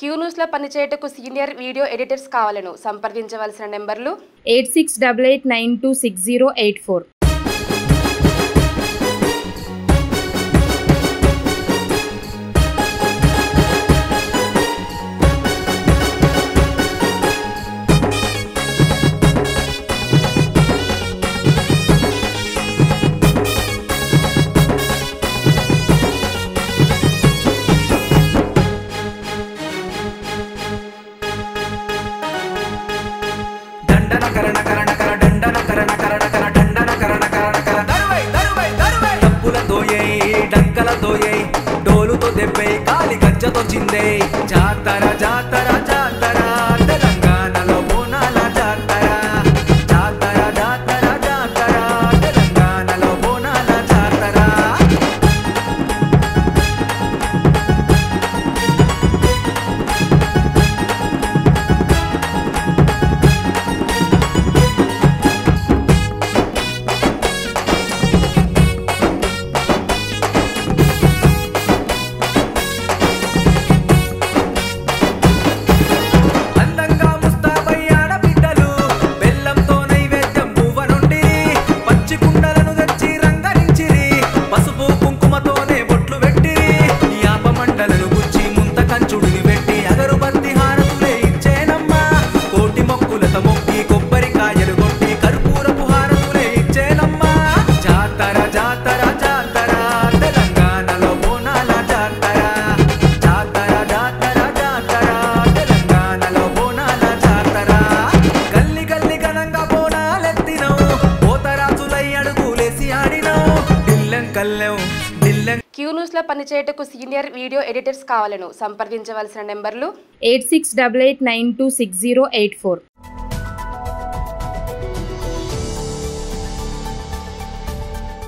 Queue న్యూస్లో పనిచేయటకు senior video editors కావాలను సంప్రదించవలసిన నెంబర్లు 8688926084. డోలుతో దెబ్బై కాలి గజ్జతో చిందే జాతర జాతర జాతర తెలంగాణలో బోనాల జాతర జాతర జాతర జాతర తెలంగాణలో బోనాల జాతర క్యూ న్యూస్లో పనిచేయటకు సీనియర్ వీడియో ఎడిటర్స్ కావాలను సంప్రదించవలసిన నెంబర్లు 8688926084.